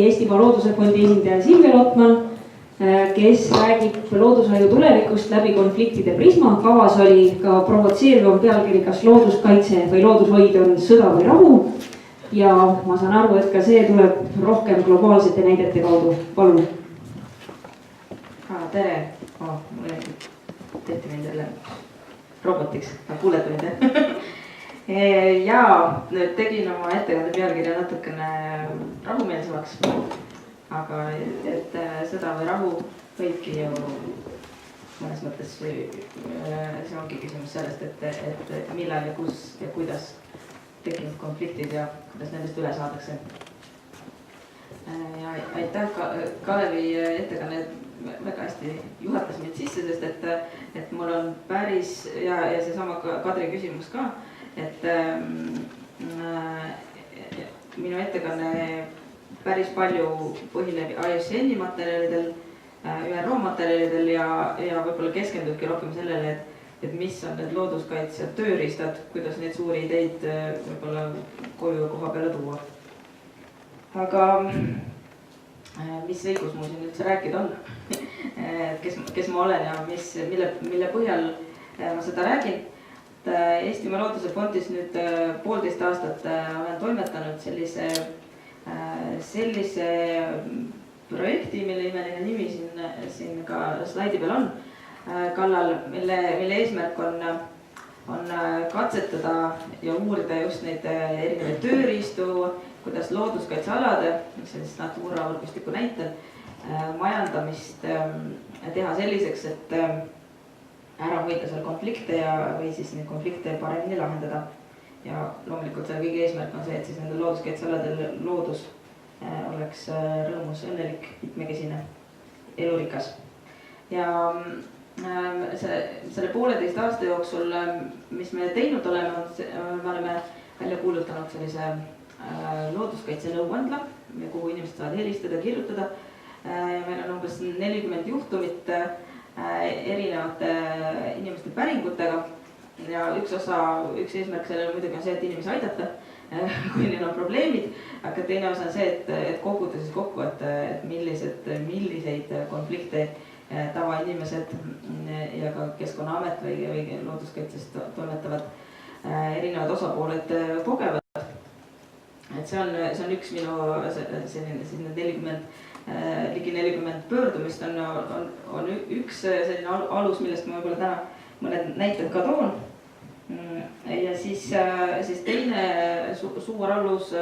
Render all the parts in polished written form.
Eestimaa Looduse Fondi esindaja Silvia Lotman, kes räägib loodushoiu tulevikust läbi konfliktide prisma. Kavas oli ka provotseerivam pealkiri, kas looduskaitse või loodushoid on sõda või rahu. Ja ma saan aru, et ka see tuleb rohkem globaalsete näidete kaudu. Palun. Tere. Mulle tehti mind jälle robotiks. Kuulete mind? Ja nüüd tegin oma ettekande pealkirja natukene rahumeelsemaks. Aga et sõda või rahu võibki ju mõnes mõttes see ongi küsimus sellest, et millal ja kus ja kuidas tekinud konfliktid ja kuidas nendest üle saadakse. Ja aitäh, Kalevi ettekanne väga hästi juhatas mind sisse, sest et mul on päris ja seesama Kadri küsimus ka, et minu ettekanne päris palju põhineb IUCN-i materjalidel, ÜRO materjalidel ja võib-olla keskendubki rohkem sellele, et mis on need looduskaitse tööriistad, kuidas neid suuri ideid võib-olla koju koha peale tuua. Aga mis õigus mul siin üldse rääkida on? Kes ma olen ja mille põhjal ma seda räägin? Eestimaa Looduse Fondis nüüd 1,5 aastat olen toimetanud sellise projekti, mille imeline nimi siin ka slaidi peal on kallal, mille eesmärk on katsetada ja uurida just neid erinevaid tööriistu, kuidas looduskaitsealade, sellist Natura võrgustiku näitel, majandamist teha selliseks, et ära hoida seal konflikte või siis neid konflikte paremini lahendada. Ja loomulikult selle kõige eesmärk on see, et siis nendel looduskaitsealadel loodus oleks rõõmus, õnnelik, mitmekesine, elurikas. Ja selle 1,5 aasta jooksul, mis me teinud oleme, me oleme välja kuulutanud sellise looduskaitse nõuandla, kuhu inimesed saavad helistada, kirjutada. Ja meil on umbes 40 juhtumit erinevate inimeste päringutega. Ja üks eesmärk sellele muidugi on see, et inimesi aidata, kui neil on probleemid, aga teine osa on see, et koguda siis kokku, et milliseid konflikte tavainimesed ja ka Keskkonnaamet või looduskaitsest toimetavad erinevad osapooled kogevad. Et see on üks minu ligi 40 pöördumist on üks selline alus, millest ma võib-olla täna mõned näited ka toon. Ja siis teine suur alus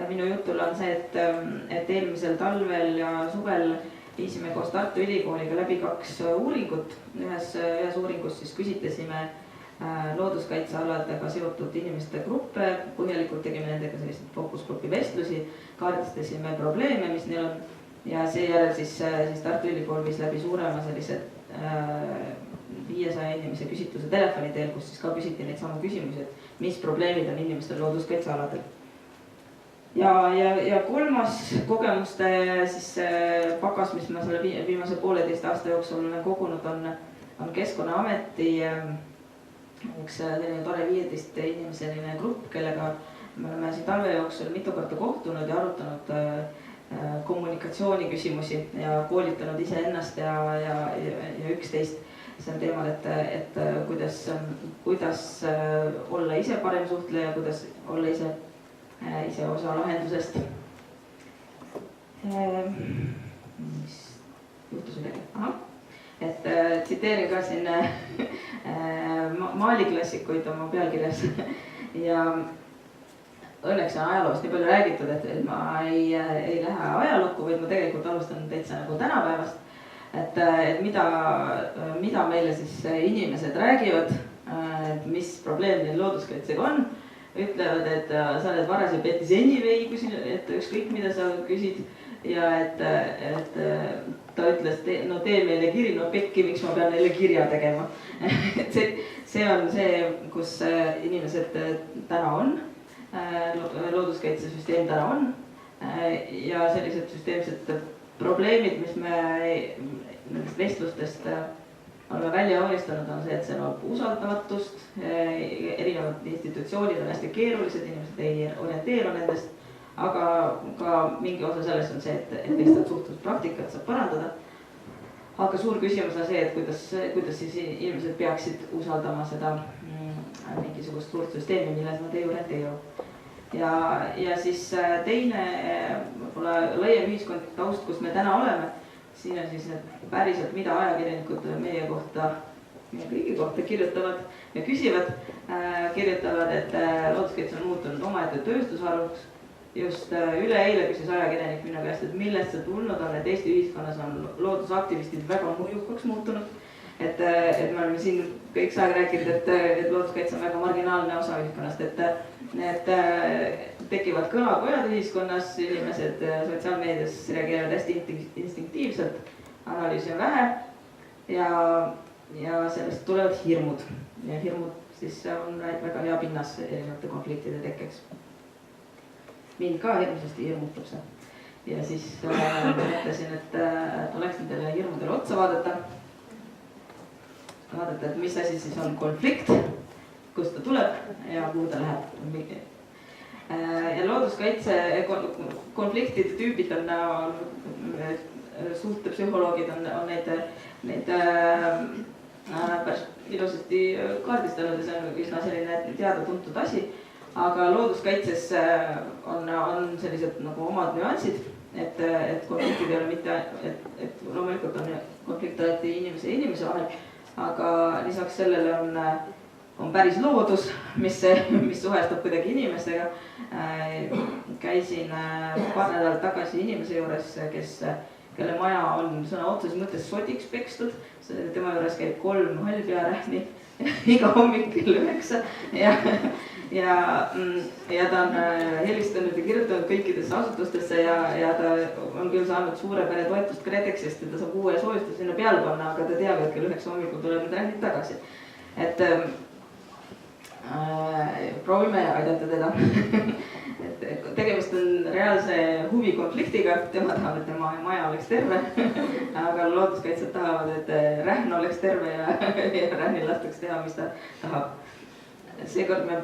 minu jutul on see, et eelmisel talvel ja suvel viisime koos Tartu Ülikooliga läbi 2 uuringut. Ühes uuringus siis küsitlesime looduskaitsealadega seotud inimeste gruppe, põhjalikult tegime nendega sellised fookusgrupi vestlusi, kaardistasime probleeme, mis neil on. Ja seejärel siis Tartu Ülikool viis läbi suurema sellise 500 inimese küsitluse telefoni teel, kus siis ka küsiti neid samu küsimusi, et mis probleemid on inimestel looduskaitsealadel. Ja kolmas kogemuste siis pagas, mis ma selle viimase 1,5 aasta jooksul olen kogunud, on Keskkonnaameti üks selline tore 15 inimeseline grupp, kellega me oleme siin talve jooksul mitu korda kohtunud ja arutanud kommunikatsiooni küsimusi ja koolitanud iseennast ja üksteist sel teemal, et kuidas olla ise parem suhtleja, kuidas olla ise osa lahendusest. Mis juhtus midagi? Et tsiteerin ka siin maaliklassikuid oma pealkirjas ja õnneks on ajaloost nii palju räägitud, et ma ei lähe ajalukku, vaid ma tegelikult alustan täitsa nagu tänapäevast. Et mida meile siis inimesed räägivad, et mis probleem neil looduskaitsega on, ütlevad, et sa oled varas ja petis anyway, et ükskõik mida sa küsid ja et ta ütles, no tee meile kiri, no pekki, miks ma pean neile kirja tegema. See on see, kus inimesed täna on, looduskaitsesüsteem täna on ja sellised süsteemsed probleemid, mis me nendest vestlustest oleme välja joonistanud, on see, et see on usaldamatust, erinevad institutsioonid on hästi keerulised, inimesed ei orienteeru nendest, aga ka mingi osa sellest on see, et lihtsalt suhtluspraktikat saab parandada. Aga suur küsimus on see, et kuidas siis inimesed peaksid usaldama seda mingisugust suurt süsteemi, milles nad ei orienteeru. Ja siis teine võib-olla laiem ühiskondlik taust, kus me täna oleme, siin on siis päriselt, mida ajakirjanikud meie kõigi kohta kirjutavad ja küsivad. Kirjutavad, et looduskaitse on muutunud omaette tööstusharuks. Just üleeile küsis ajakirjanik minu käest, et millest see tulnud on, et Eesti ühiskonnas on loodusaktivistid väga mõjukaks muutunud. Et me oleme siin kõik aeg rääkinud, et looduskaitse on väga marginaalne osa ühiskonnast, et tekivad kõlakojad ühiskonnas, inimesed sotsiaalmeedias reageerivad hästi instinktiivselt, analüüsi on vähe ja sellest tulevad hirmud. Ja hirmud siis on väga hea pinnas erinevate konfliktide tekkeks. Mind ka hirmsasti hirmutab see. Ja siis mõtlesin, et oleks nendele hirmudele otsa vaadata, et mis asi siis on konflikt, kust ta tuleb ja kuhu ta läheb. Ja looduskaitse konfliktide tüübid on suhtepsühholoogid on neid päris ilusasti kaardistanud ja see on üsna selline teada-tuntud asi. Aga looduskaitses on sellised nagu omad nüansid, et konfliktid ei ole mitte, et loomulikult on konflikt alati inimese ja inimese vahel, aga lisaks sellele on päris loodus, mis suhestub kuidagi inimestega. Käisin paar nädalat tagasi inimese juures, kelle maja on sõna otseses mõttes sodiks pekstud. Tema juures käib 3 hallpearähni iga hommik kell 9 ja ta on helistanud ja kirjutanud kõikidesse asutustesse ja ta on küll saanud suure pere toetust KredExist, et ta saab uue soojustuse sinna peale panna, aga ta teab, et kell 9 hommikul tuleb need rähnid tagasi. Et proovime aidata teda. Tegemist on reaalse huvikonfliktiga, tema tahab, et tema maja oleks terve, aga looduskaitsjad tahavad, et rähn oleks terve ja rähnil lastaks teha, mis ta tahab. Seekord me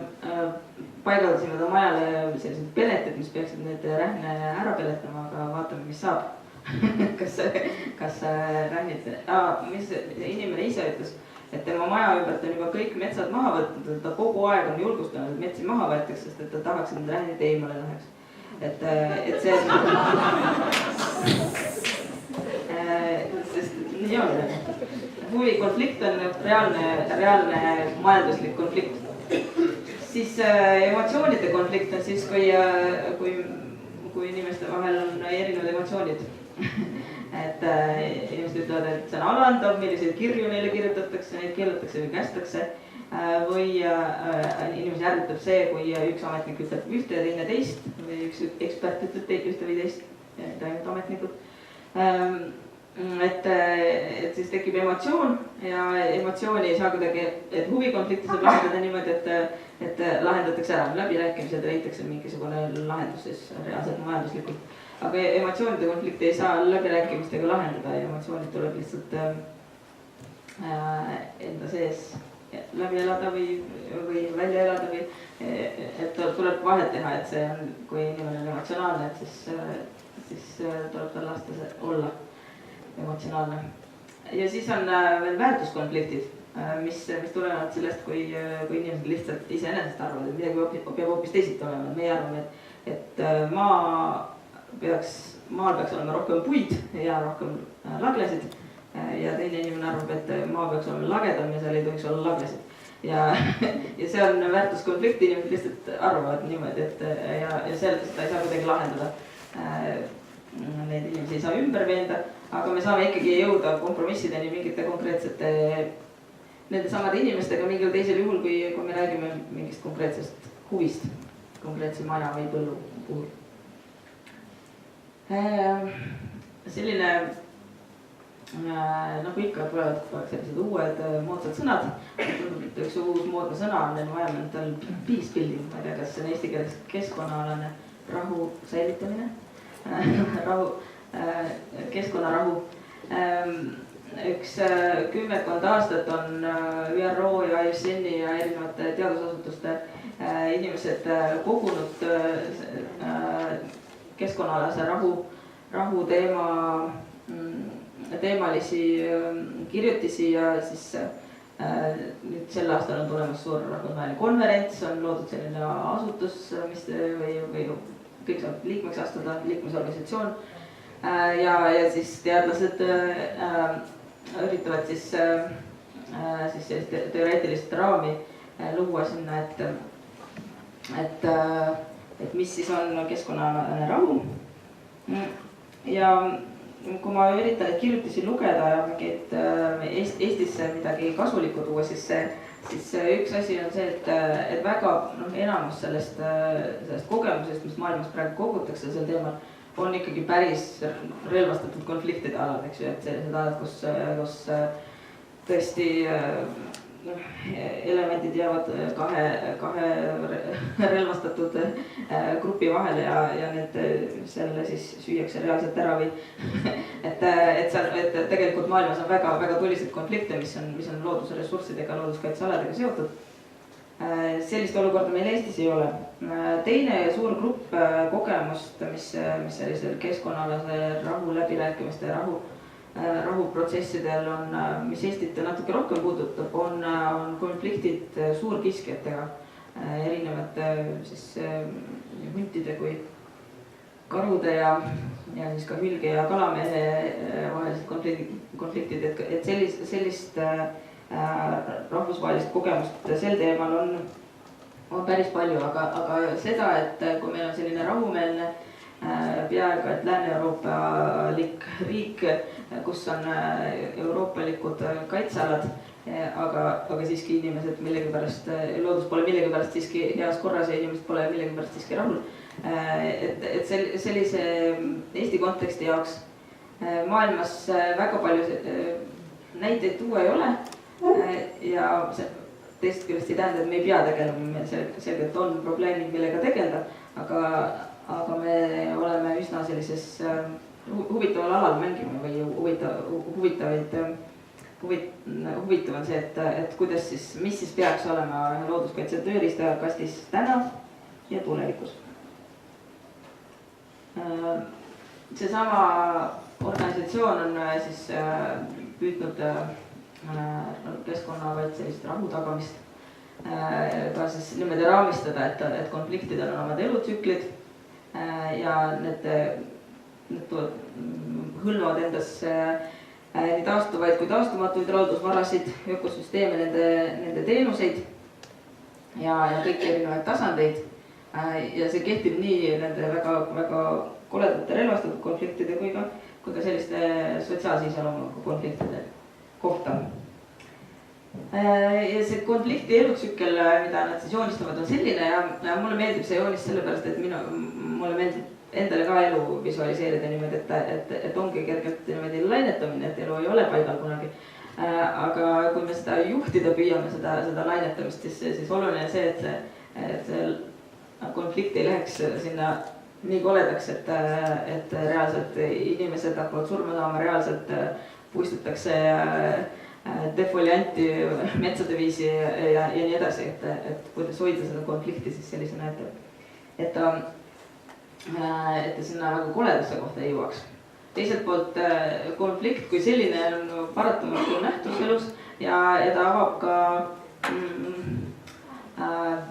paigaldasime ta majale sellised peletid, mis peaksid need rähne ära peletama, aga vaatame, mis saab. Kas rähnid, mis inimene ise ütles, et tema maja ümbert on juba kõik metsad maha võtnud, ta kogu aeg on julgustanud, et metsi maha võetaks, sest et ta tahaks, et need rähnid eemale läheks. Et see sest nii on. Huvikonflikt on reaalne majanduslik konflikt. Siis emotsioonide konflikt on siis, kui inimeste vahel on erinevad emotsioonid. Et inimesed ütlevad, et see on alandav, milliseid kirju neile kirjutatakse, neid keelatakse või kästakse. Või inimesi ärritab see, kui üks ametnik ütleb ühte ja teine teist või üks ekspert ütleb ühte või teist, mitte ainult ametnikud. Et siis tekib emotsioon ja emotsiooni ei saa kuidagi, et huvikonflikti saab lahendada niimoodi, et lahendatakse ära läbirääkimised ja leitakse mingisugune lahendus siis reaalselt majanduslikult. Aga emotsioonide konflikti ei saa läbirääkimistega lahendada ja emotsioonid tuleb lihtsalt enda sees läbi elada või välja elada või et tuleb vahet teha, et see on, kui inimene on emotsionaalne, et siis tuleb tal lasta see olla emotsionaalne. Ja siis on veel väärtuskonfliktid, mis tulevad sellest, kui inimesed lihtsalt iseenesest arvavad, et midagi peab hoopis teisiti olema. Meie arvame, et maal peaks olema rohkem puid ja rohkem laglesid ja teine inimene arvab, et maa peaks olema lagedam ja seal ei tohiks olla laglesid. Ja see on väärtuskonflikt, inimesed lihtsalt arvavad niimoodi, ja sellest ta ei saa kuidagi lahendada. Neid inimesi ei saa ümber veenda, aga me saame ikkagi jõuda kompromissideni mingite konkreetsete nende samade inimestega mingil teisel juhul, kui me räägime mingist konkreetsest huvist, konkreetse maja või põllu puhul. Selline, nagu ikka tulevad sellised uued moodsad sõnad. Üks uus moodne sõna on environmental peace building, ma ei tea, kas see on eesti keeles keskkonnaalane rahu säilitamine, keskkonnarahu. Üks 10 aastat on ÜRO ja IUCN-i ja erinevate teadusasutuste inimesed kogunud keskkonnaalase rahu teemalisi kirjutisi ja siis nüüd sel aastal on tulemas suur rahvusvaheline konverents, on loodud selline asutus, või kõik saab liikmeks astuda, liikmesorganisatsioon ja siis teadlased üritavad siis sellist teoreetilist raami luua sinna, et mis siis on keskkonnaalane rahu. Ja kui ma üritan neid kirjutisi lugeda ja mingeid Eestisse midagi kasulikku tuua, siis üks asi on see, et väga enamus sellest kogemusest, mis maailmas praegu kogutakse sel teemal, on ikkagi päris relvastatud konfliktide alad, eks ju, et sellised alad, kus tõesti elemendid jäävad kahe relvastatud grupi vahele ja need selle siis süüakse reaalselt ära või et tegelikult maailmas on väga tuliseid konflikte, mis on loodusressurssidega, looduskaitsealadega seotud. Sellist olukorda meil Eestis ei ole. Teine suur grupp kogemust, mis sellisel keskkonnaalase rahu läbirääkimiste rahuprotsessidel on, mis Eestit natuke rohkem puudutab, on konfliktid suurkiskjatega, erinevate siis huntide kui karude ja siis ka hülge ja kalamehe vahelised konfliktid, et sellist rahvusvahelist kogemust sel teemal on päris palju, aga seda, et kui meil on selline rahumeelne peaaegu et Lääne-Euroopalik riik, kus on euroopalikud kaitsealad, aga siiski inimesed millegipärast, loodus pole millegipärast siiski heas korras ja inimesed pole millegipärast siiski rahul. Et sellise Eesti konteksti jaoks maailmas väga palju näiteid tuua ei ole ja teisest küljest ei tähenda, et me ei pea tegelema, meil selgelt on probleemid, millega tegeleda, aga me oleme üsna sellises huvitaval alal mängime või huvitav on see, et kuidas siis, mis siis peaks olema looduskaitse tööriistakastis täna ja tulevikus. Seesama organisatsioon on siis püüdnud keskkonnakaitselist rahu tagamist ka siis niimoodi raamistada, et konfliktidel on omad elutsüklid ja need hõlmavad endas nii taastuvaid kui taastumatuid loodusvarasid, ökosüsteeme, nende teenuseid ja kõiki erinevaid tasandeid. Ja see kehtib nii nende väga koledate relvastatud konfliktide kui ka selliste sotsiaalse iseloomuga konfliktide kohta. Ja see konflikti elutsükkel, mida nad siis joonistavad, on selline ja mulle meeldib see joonis sellepärast, et mulle meeldib endale ka elu visualiseerida niimoodi, et ongi kergelt niimoodi lainetamine, et elu ei ole paigal kunagi. Aga kui me seda juhtida püüame, seda lainetamist, siis oluline see, et see konflikt ei läheks sinna nii koledaks, et reaalselt inimesed hakkavad surma saama, reaalselt puistatakse defolianti metsade viisi ja nii edasi, et kuidas hoida seda konflikti siis sellisena, et ta sinna väga koledasse kohta ei jõuaks. Teiselt poolt konflikt kui selline on paratamatu nähtus elus ja ta avab ka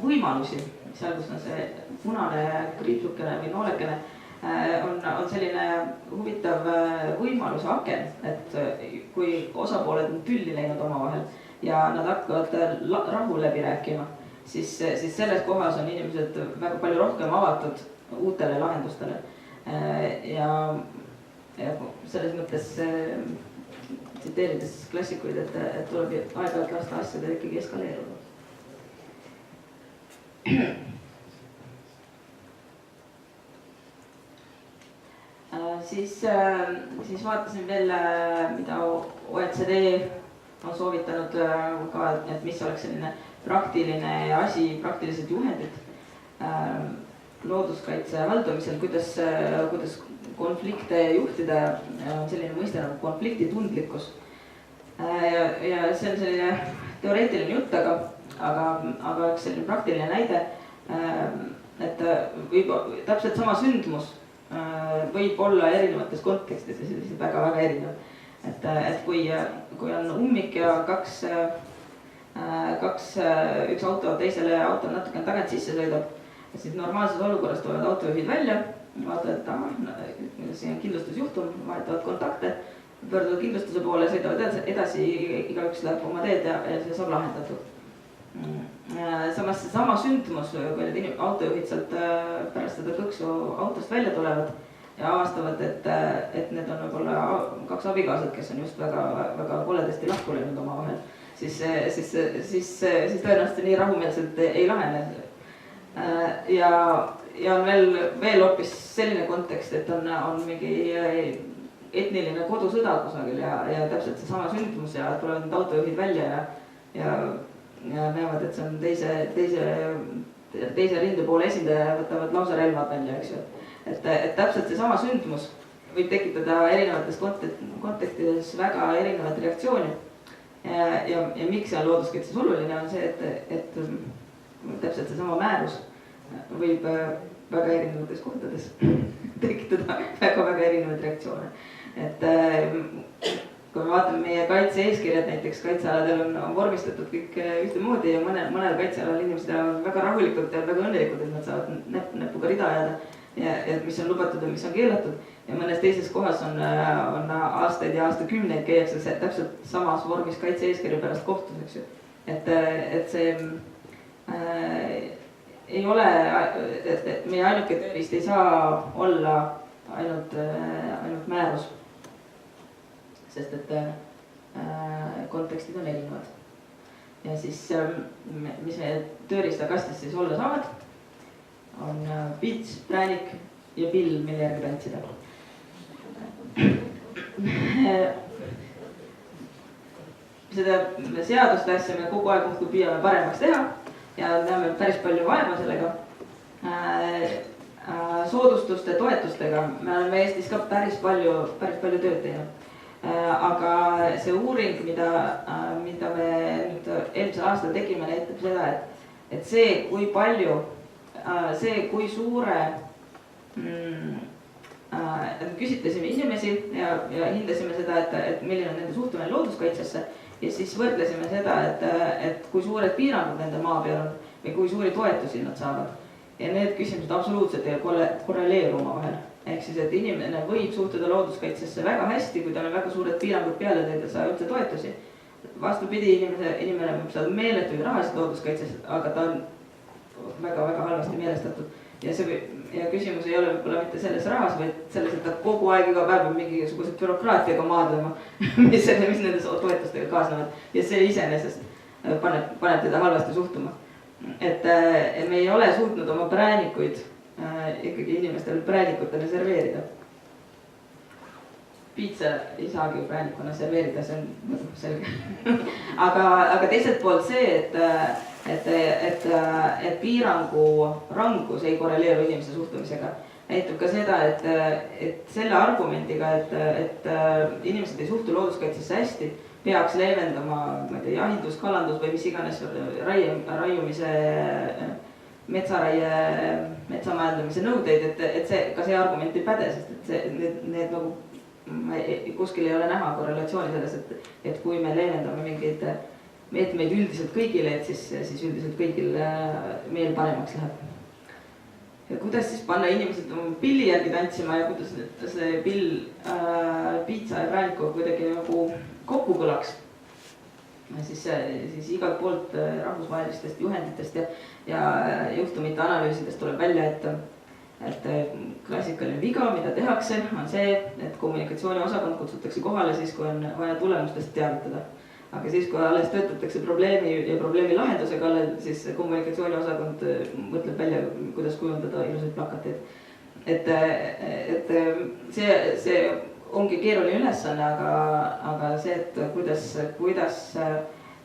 võimalusi, seal kus on see punane kriipsukene või noolekene, on selline huvitav võimaluse aken, et kui osapooled on tülli läinud omavahel ja nad hakkavad rahu läbi rääkima, siis selles kohas on inimesed väga palju rohkem avatud uutele lahendustele. Ja selles mõttes tsiteerides klassikuid, et tuleb aeg-ajalt lasta asjadel ikkagi eskaleeruda. Siis vaatasin veel, mida OECD on soovitanud ka, et mis oleks selline praktiline asi, praktilised juhendid looduskaitse haldamisel, kuidas konflikte juhtida, on selline mõiste nagu konfliktitundlikkus. Ja see on selline teoreetiline jutt, aga üks selline praktiline näide, et võib täpselt sama sündmus võib olla erinevates kontekstides väga-väga erinev. Et kui on ummik ja üks auto teisele autole natukene tagant sisse sõidab, siis normaalses olukorras tulevad autojuhid välja, vaatavad, et siin on kindlustusjuhtum, vahetavad kontakte, pöörduvad kindlustuse poole, sõidavad edasi, igaüks läheb oma teed ja see saab lahendatud. Samas seesama sündmus, kui need autojuhid sealt pärast seda kõksu autost välja tulevad ja avastavad, et need on võib-olla 2 abikaasad, kes on just väga koledasti lahku läinud omavahel, siis tõenäoliselt nii rahumeelselt ei lahene. Ja on veel hoopis selline kontekst, et on mingi etniline kodusõda kusagil ja täpselt seesama sündmus ja tulevad need autojuhid välja ja näevad, et see on teise rindepoole esindaja ja võtavad lausa relvad välja, eks ju. Et täpselt seesama sündmus võib tekitada erinevates kontekstides väga erinevat reaktsiooni. Ja miks see on looduskaitses oluline, on see, et täpselt seesama määrus võib väga erinevates kohtades tekitada väga erinevaid reaktsioone. Et kui me vaatame meie kaitse-eeskirjad, näiteks kaitsealadel on vormistatud kõik ühtemoodi ja mõnel kaitsealal inimesed on väga rahulikult ja väga õnnelikud, et nad saavad näpuga rida ajada ja mis on lubatud ja mis on keelatud. Ja mõnes teises kohas on aastaid ja aastakümneid käiakse täpselt samas vormis kaitse-eeskirja pärast kohtus, eks ju. Et see ei ole, et meie ainuke tööriist ei saa olla ainult määrus. Sest et kontekstid on erinevad. Ja siis, mis meie tööriistakastis siis olla saavad, on pits, präänik ja pill, mille järgi tantsida. Seda seadust asja me kogu aeg muudkui püüame paremaks teha ja näeme päris palju vaeva sellega. Soodustuste, toetustega me oleme Eestis ka päris palju tööd teinud. Aga see uuring, mida me nüüd eelmisel aastal tegime, näitab seda, et see, kui suure, küsitlesime inimesi ja hindasime seda, et milline on nende suhtumine looduskaitsesse ja siis võrdlesime seda, et kui suured piirangud nende maa peal on või kui suuri toetusi nad saavad. Ja need küsimused absoluutselt ei korreleeru omavahel. Ehk siis, et inimene võib suhtuda looduskaitsesse väga hästi, kui tal on väga suured piirangud peale, ta ei saa üldse toetusi. Vastupidi, inimene võib saada meeletuid rahasid looduskaitsesse, aga ta on väga halvasti meelestatud. Ja küsimus ei ole võib-olla mitte selles rahas, vaid selles, et ta kogu aeg iga päev on mingisugused bürokraatiaga maadlema, mis nende toetustega kaasnevad. Ja see iseenesest paneb teda halvasti suhtuma. Et me ei ole suutnud oma präänikuid ikkagi inimestele präänikutena serveerida. Piitsa ei saagi präänikuna serveerida, see on selge. Aga teiselt poolt see, et piirangu rangus ei korreleeru inimese suhtumisega, näitab ka seda, et selle argumendiga, et inimesed ei suhtu looduskaitsesse hästi, peaks leevendama jahindus, kalandus või mis iganes raiumise metsaraie, metsamajandamise nõudeid, et ka see argument ei päde, sest et need nagu kuskil ei ole näha korrelatsiooni selles, et kui me leevendame mingeid meetmeid üldiselt kõigile, et siis üldiselt kõigil meel paremaks läheb. Ja kuidas siis panna inimesed pilli järgi tantsima ja kuidas see pill piitsa ja prääniku kuidagi nagu kokku kõlaks. Siis igalt poolt rahvusvahelistest juhenditest ja juhtumite analüüsidest tuleb välja, et klassikaline viga, mida tehakse, on see, et kommunikatsiooniosakond kutsutakse kohale siis, kui on vaja tulemustest teavitada. Aga siis, kui alles töötatakse probleemi lahenduse kallal, siis kommunikatsiooniosakond mõtleb välja, kuidas kujundada ilusaid plakateid. Et see ongi keeruline ülesanne, aga see, et kuidas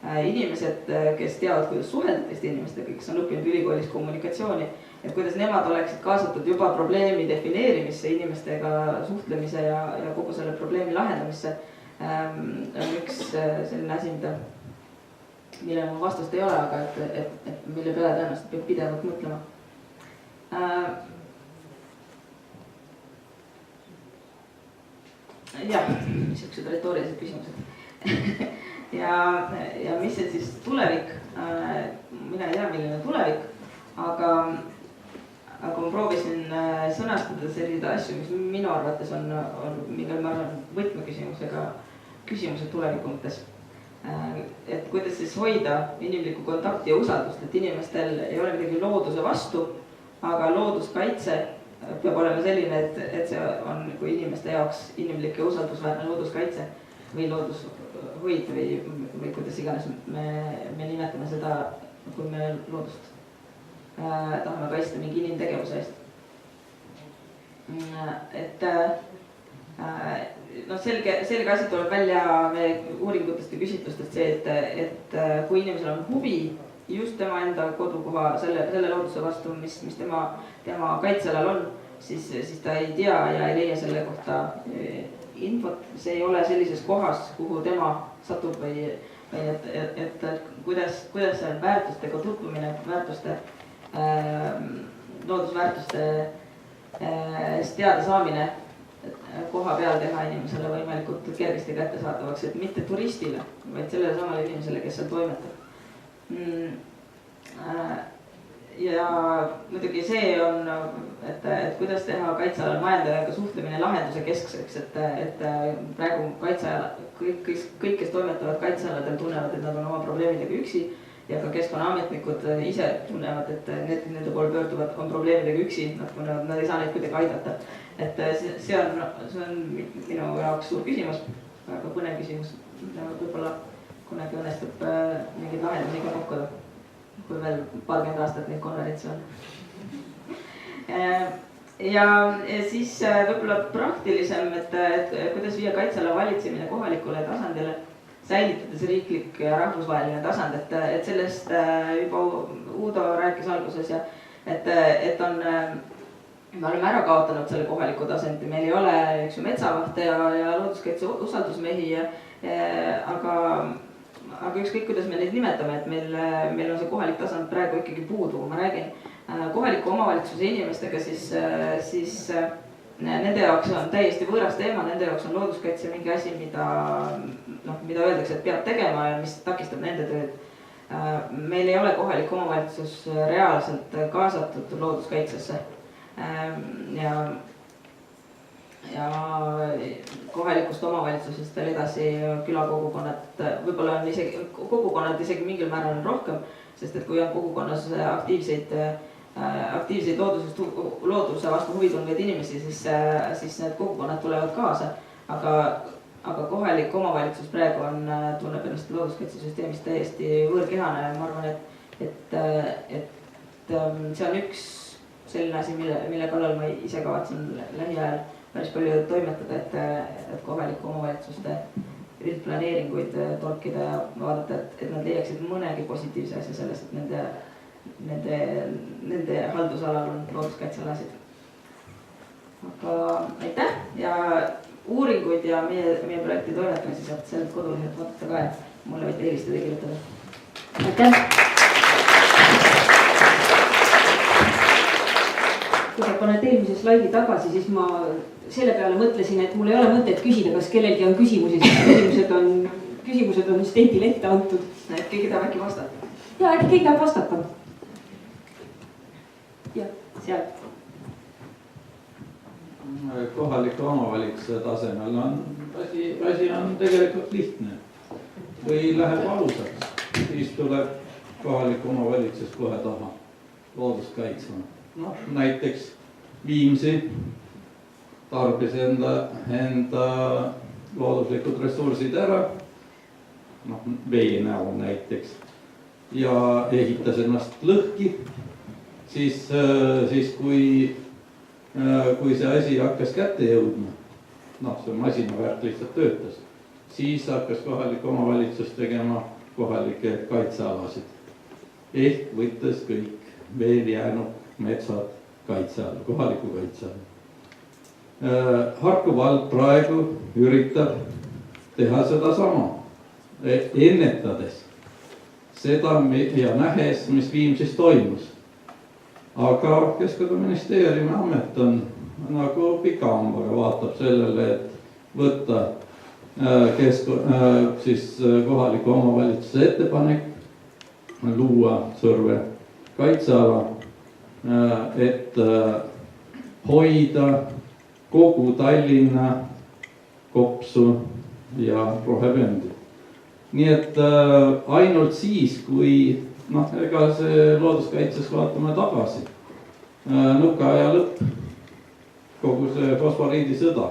inimesed, kes teavad, kuidas suhelda teiste inimestega, kes on õppinud ülikoolis kommunikatsiooni, et kuidas nemad oleksid kaasatud juba probleemi defineerimisse, inimestega suhtlemise ja kogu selle probleemi lahendamisse, on üks selline asi, mille mul vastust ei ole, aga et mille peale tõenäoliselt peab pidevalt mõtlema. jah, niisugused retoorilised küsimused ja mis see siis tulevik, mina ei tea, milline tulevik, aga ma proovisin sõnastada selliseid asju, mis minu arvates on mingil määral võtmeküsimused tuleviku mõttes. Et kuidas siis hoida inimlikku kontakti ja usaldust, et inimestel ei ole midagi looduse vastu, aga looduskaitse peab olema selline, et see on kui inimeste jaoks inimlik ja usaldusväärne looduskaitse või loodushoid või kuidas iganes me nimetame seda, kui me loodust tahame kaitsta mingi inimtegevuse eest. Et selge asi tuleb välja meie uuringutest ja küsitlustest see, et kui inimesel on huvi just tema enda kodukoha selle looduse vastu, mis tema kaitsealal on, siis ta ei tea ja ei leia selle kohta infot, see ei ole sellises kohas, kuhu tema satub või et kuidas see väärtustega tutvumine, loodusväärtuste teada saamine koha peal teha inimesele võimalikult kergesti kättesaadavaks, et mitte turistile, vaid sellele samale inimesele, kes seal toimetab. Ja muidugi see on, et kuidas teha kaitsealal majandajaga suhtlemine lahenduse keskseks, et praegu kaitseala, kõik, kes toimetavad kaitsealadel, tunnevad, et nad on oma probleemidega üksi ja ka keskkonnaametnikud ise tunnevad, et nende poole pöörduvad on probleemidega üksi, nad ei saa neid kuidagi aidata. Et see on minu jaoks suur küsimus, väga põnev küsimus, võib-olla kunagi õnnestub mingeid lahendusi ka pakkuda, kui veel paarkümmend aastat neid konverentsi on. Ja siis võib-olla praktilisem, et kuidas viia kaitseala valitsemine kohalikule tasandile, säilitades riiklik ja rahvusvaheline tasand, et sellest juba Uudo rääkis alguses ja et me oleme ära kaotanud selle kohaliku tasendi, meil ei ole metsavahte ja looduskaitse usaldusmehi, aga ükskõik, kuidas me neid nimetame, et meil on see kohalik tasand praegu ikkagi puudu. Ma räägin kohaliku omavalitsuse inimestega, siis nende jaoks on täiesti võõras teema, nende jaoks on looduskaitse mingi asi, mida öeldakse, et peab tegema ja mis takistab nende tööd. Meil ei ole kohalik omavalitsus reaalselt kaasatud looduskaitsesse ja kohalikust omavalitsusest veel edasi külakogukonnad, võib-olla on kogukonnad isegi mingil määral rohkem, sest et kui on kogukonnas aktiivseid looduse vastu huvi tundvaid inimesi, siis need kogukonnad tulevad kaasa, aga kohalik omavalitsus praegu tunneb ennast looduskaitsesüsteemist täiesti võõrkehana ja ma arvan, et see on üks selline asi, mille kallal ma ise kavatsen lähiajal päris palju toimetada, et kohaliku omavalitsuste üldplaneeringuid torkida ja vaadata, et nad leiaksid mõnegi positiivse asja selles, et nende haldusalal on looduskaitsealasid. Aga aitäh ja uuringuid ja meie projekti toimetamisi saab sellelt kodulehelt vaadata ka, et mulle võite helistada ja kirjutada. Aitäh! Kui sa paned eelmise slaidi tagasi, siis ma selle peale mõtlesin, et mul ei ole mõtet küsida, kas kellelgi on küsimusi, sest küsimused on stendile ette antud. Et keegi tahab äkki vastata? Jaa, äkki keegi tahab vastata. Jah, seal. Kohaliku omavalitsuse tasemel asi on tegelikult lihtne. Või läheb valusaks, siis tuleb kohaliku omavalitsus kohe taha loodust kaitsma. Näiteks Viimsi tarbis enda looduslikud ressursid ära, vee näol näiteks, ja ehitas ennast lõhki, siis kui see asi hakkas kätte jõudma, see masinavärk lihtsalt töötas, siis hakkas kohalik omavalitsus tegema kohalikke kaitsealasid. Ehk võttes kõik veel jäänud metsad kaitse all, kohaliku kaitse all. Harku vald praegu üritab teha seda sama, ennetades seda ja nähes, mis Viimsis toimus. Aga Keskkonnaministeeriumi amet on nagu pika hambaga vaatab sellele, võtta siis kohaliku omavalitsuse ettepanek luua Sõrve kaitseala, et hoida kogu Tallinna kopsu ja rohepööndi. Nii et ainult siis, kui ega see looduskaitses vaatame tagasi, nõukaaja lõpp, kogu see fosforiidisõda,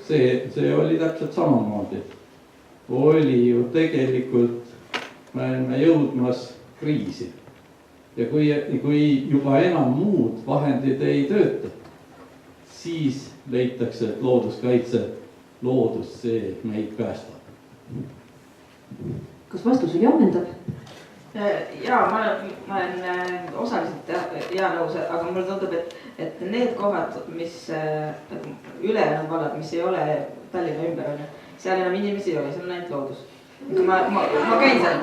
see oli täpselt samamoodi. Oli ju tegelikult, me olime jõudmas kriisi ja kui juba enam muud vahendid ei tööta, siis leitakse, et looduskaitse, loodus, see meid päästab. Kas vastus oli ammendav? Jaa, ma olen osaliselt nõus, aga mulle tundub, et need kohad, mis ülejäänud vallad, mis ei ole Tallinna ümber, seal enam inimesi ei ole, seal on ainult loodus. Ma käin seal,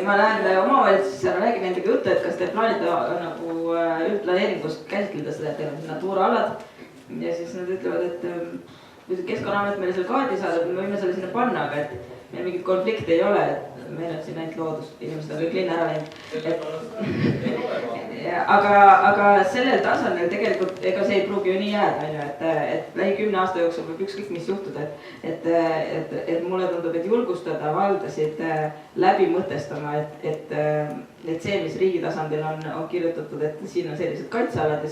ma lähen omavalitsusse ja räägin nendega juttu, et kas te plaanite nagu üldplaneeringust käsitleda seda, et teil on natuuraalad ja siis nad ütlevad, et kui see Keskkonnaamet meile selle kaardi saadab, me võime selle sinna panna, aga et meil mingit konflikti ei ole, et meil on siin ainult loodus, inimesed on kõik linna ära läinud. Aga sellel tasemel tegelikult, ega see ei pruugi ju nii jääda, et lähi 10 aasta jooksul võib ükskõik mis juhtuda, et mulle tundub, et julgustada valdasid läbi mõtestama, et see, mis riigi tasandil on kirjutatud, et siin on sellised kaitsealad ja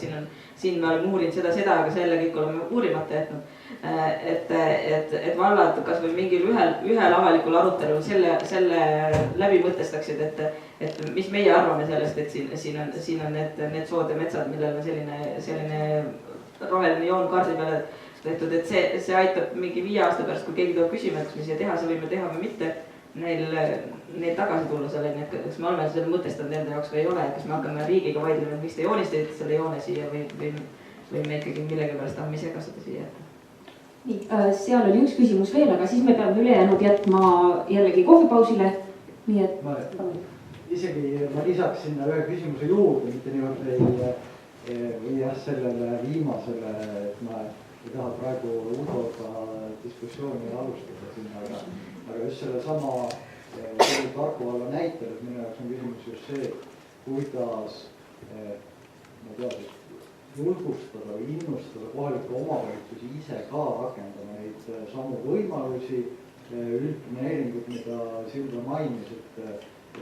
siin me oleme uurinud seda, aga selle kõik oleme uurimata jätnud. Et vallad kas või mingil ühel avalikul arutelul selle läbi mõtestaksid, et mis meie arvame sellest, et siin on need sood ja metsad, millel on selline roheline joon kaardi peale tehtud, et see aitab mingi 5 aasta pärast, kui keegi tuleb küsima, et kas me siia tehase võime teha või mitte, neil tagasi tulla selleni, et kas me oleme selle mõtestanud enda jaoks või ei ole, kas me hakkame riigiga vaidlema, et miks te joonistate selle joone siia või me ikkagi millegi pärast tahame ise kasvada siia jätta. Nii, seal oli üks küsimus veel, aga siis me peame ülejäänud jätma jällegi kohvipausile. Nii et ma lisaks sinna ühe küsimuse juurde, mitte niivõrd või jah, sellele viimasele, et ma ei taha praegu Udoga diskussiooni alustada sinna, aga just selle sama Tarku valla näitel, et minu jaoks on küsimus just see, kuidas julgustada või innustada kohalikke omavalitsusi ise ka rakendama neid samu võimalusi, üldplaneeringut, mida Silvia mainis, et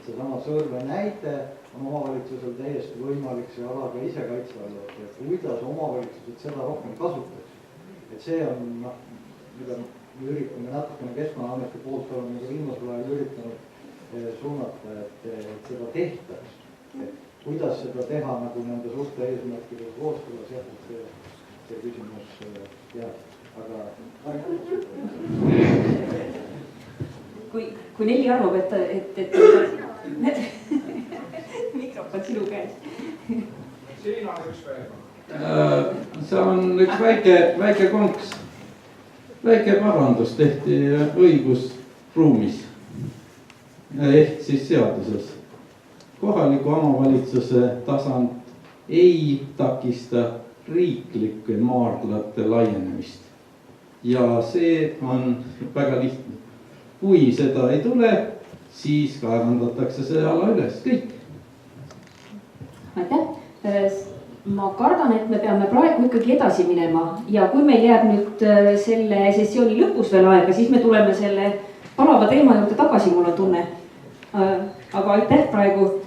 seesama Sõrve näite on omavalitsusel täiesti võimalik see ala ka ise kaitse alla võtta, et kuidas omavalitsused seda rohkem kasutaks. Et see on, mida me üritame natukene Keskkonnaameti poolt oleme ka viimasel ajal üritanud suunata, et seda tehtaks. Kuidas seda teha nagu nende suurte eesmärkidega kooskõlas, jah, see küsimus jääb, aga kui Nelli arvab, et mikrofon sinu käes. Siin on üks veel. See on üks väike konks, väike parandus tehti õigusruumis ehk siis seaduses. Kohaliku omavalitsuse tasand ei takista riiklike maardlate laienemist. Ja see on väga lihtne. Kui seda ei tule, siis kaevandatakse see ala üles, kõik. Aitäh. Ma kardan, et me peame praegu ikkagi edasi minema ja kui meil jääb nüüd selle sessiooni lõpus veel aega, siis me tuleme selle palava teema juurde tagasi, mul on tunne. Aga aitäh praegu